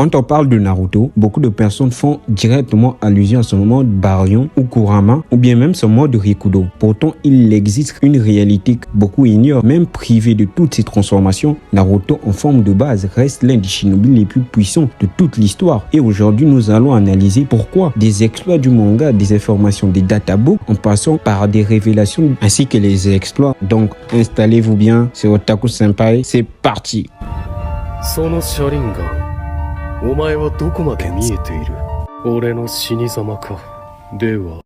Quand on parle de Naruto, beaucoup de personnes font directement allusion à son mode Baryon ou Kurama ou bien même son mode Rikudo. Pourtant, il existe une réalité que beaucoup ignorent. Même privé de toutes ces transformations, Naruto en forme de base reste l'un des shinobi les plus puissants de toute l'histoire. Et aujourd'hui, nous allons analyser pourquoi des exploits du manga, des informations, des databooks en passant par des révélations ainsi que les exploits. Donc, installez-vous bien, c'est Otaku Senpai, c'est parti. その車輪がお前はどこまで見えている俺の死に様かでは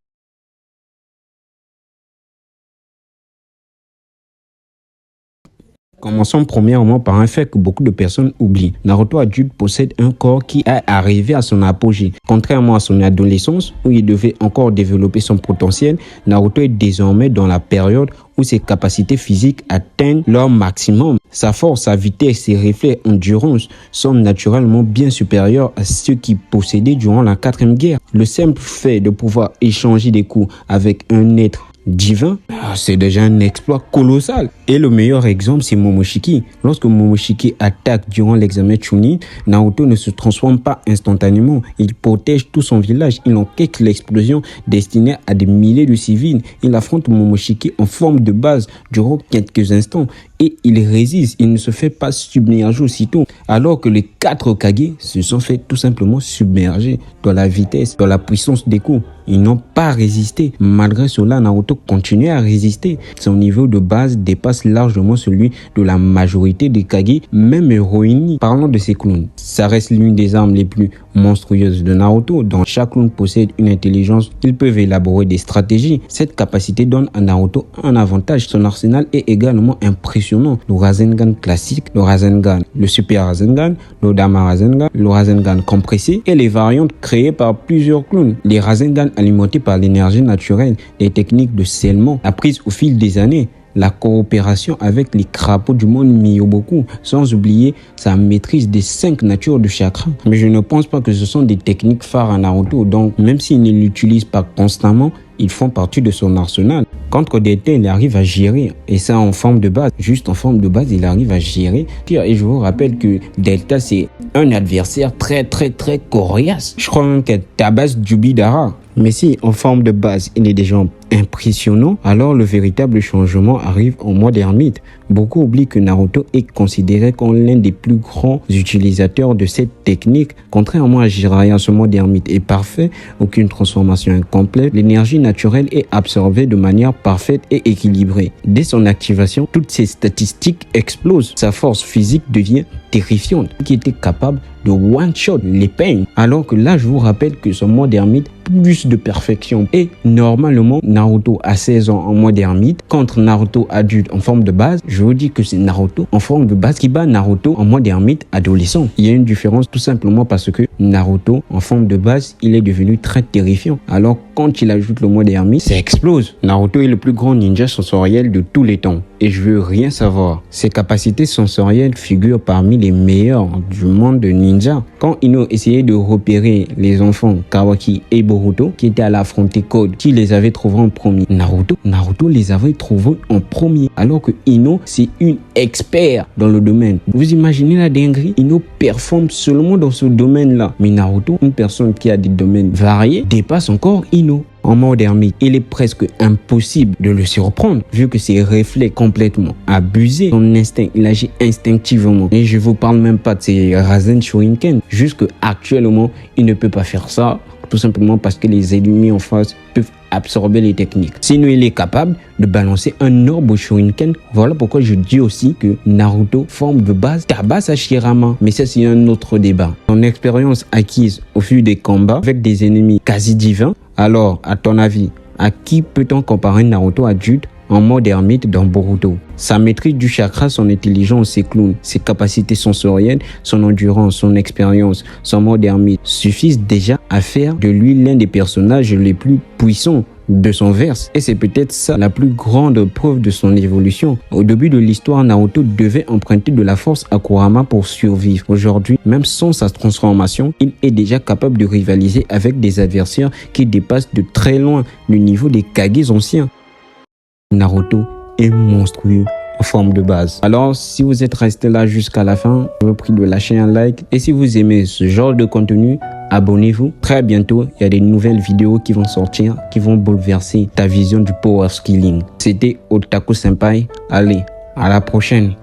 Commençons premièrement par un fait que beaucoup de personnes oublient. Naruto adulte possède un corps qui est arrivé à son apogée. Contrairement à son adolescence, où il devait encore développer son potentiel, Naruto est désormais dans la période où ses capacités physiques atteignent leur maximum. Sa force, sa vitesse, ses reflets, endurance sont naturellement bien supérieurs à ceux qu'il possédait durant la 4e guerre. Le simple fait de pouvoir échanger des coups avec un être divin, c'est déjà un exploit colossal. Et le meilleur exemple, c'est Momoshiki. Lorsque Momoshiki attaque durant l'examen Chunin, Naruto ne se transforme pas instantanément. Il protège tout son village. Il enquête l'explosion destinée à des milliers de civils. Il affronte Momoshiki en forme de base durant quelques instants. Et il résiste, il ne se fait pas submerger aussitôt. Alors que les 4 Kage se sont fait tout simplement submerger dans la vitesse, dans la puissance des coups. Ils n'ont pas résisté. Malgré cela, Naruto continue à résister. Son niveau de base dépasse largement celui de la majorité des Kage, même Rohini. Parlons de ces clones. Ça reste l'une des armes les plus monstrueuses de Naruto. Dont chaque clone possède une intelligence. Ils peuvent élaborer des stratégies. Cette capacité donne à Naruto un avantage. Son arsenal est également impressionnant. Le Rasengan classique, le Rasengan, le Super Rasengan, le Dama Rasengan, le Rasengan compressé et les variantes créées par plusieurs clones. Les Rasengan alimentés par l'énergie naturelle, les techniques de scellement apprises au fil des années, la coopération avec les crapauds du monde Myoboku, sans oublier sa maîtrise des 5 natures de chakra. Mais je ne pense pas que ce sont des techniques phares à Naruto, donc même s'il ne l'utilise pas constamment, ils font partie de son arsenal. Contre Delta, il arrive à gérer, et ça en forme de base. Juste en forme de base, il arrive à gérer. Et je vous rappelle que Delta, c'est un adversaire très coriace. Je crois même qu'elle tabasse Jubidara. Mais si en forme de base, il est déjà impressionnant, alors le véritable changement arrive en mode ermite. Beaucoup oublient que Naruto est considéré comme l'un des plus grands utilisateurs de cette technique. Contrairement à Jiraiya, ce mode ermite est parfait, aucune transformation incomplète. L'énergie naturelle est absorbée de manière parfaite et équilibrée. Dès son activation, toutes ses statistiques explosent. Sa force physique devient terrifiante, qui était capable de one-shot les peignes. Alors que là, je vous rappelle que son mode ermite plus de perfection. Et normalement, Naruto à 16 ans en mode ermite contre Naruto adulte en forme de base, je vous dis que c'est Naruto en forme de base qui bat Naruto en mode ermite adolescent. Il y a une différence tout simplement parce que Naruto en forme de base, il est devenu très terrifiant. Alors quand il ajoute le mode ermite, ça explose. Naruto est le plus grand ninja sensoriel de tous les temps. Et je veux rien savoir. Ses capacités sensorielles figurent parmi les meilleures du monde de ninja. Quand Ino essayait de repérer les enfants Kawaki et Boruto qui étaient allés affronter Code, qui les avait trouvés en premier, Naruto les avait trouvés en premier. Alors que Ino, c'est une expert dans le domaine. Vous imaginez la dinguerie? Ino performe seulement dans ce domaine-là. Mais Naruto, une personne qui a des domaines variés, dépasse encore Ino. En mode ermite, il est presque impossible de le surprendre vu que ses réflexes complètement abusés. Son instinct, il agit instinctivement. Et je vous parle même pas de ses Rasen Shuriken. Jusque actuellement, il ne peut pas faire ça tout simplement parce que les ennemis en face peuvent absorber les techniques. Sinon, il est capable de balancer un orbe Shuriken. Voilà pourquoi je dis aussi que Naruto, forme de base, tabasse Hashirama. Mais ça, c'est un autre débat. Son expérience acquise au fil des combats avec des ennemis quasi divins. Alors, à ton avis, à qui peut-on comparer Naruto adulte en mode ermite dans Boruto? Sa maîtrise du chakra, son intelligence, ses clowns, ses capacités sensorielles, son endurance, son expérience, son mode ermite suffisent déjà à faire de lui l'un des personnages les plus puissants de son verse. Et c'est peut-être ça la plus grande preuve de son évolution. Au début de l'histoire, Naruto devait emprunter de la force à Kurama pour survivre. Aujourd'hui, même sans sa transformation, il est déjà capable de rivaliser avec des adversaires qui dépassent de très loin le niveau des Kages anciens. Naruto est monstrueux. en forme de base. Alors, si vous êtes resté là jusqu'à la fin, je vous prie de lâcher un like. Et si vous aimez ce genre de contenu, abonnez-vous. Très bientôt, il y a des nouvelles vidéos qui vont sortir, qui vont bouleverser ta vision du power scaling. C'était Otaku Senpai. Allez, à la prochaine.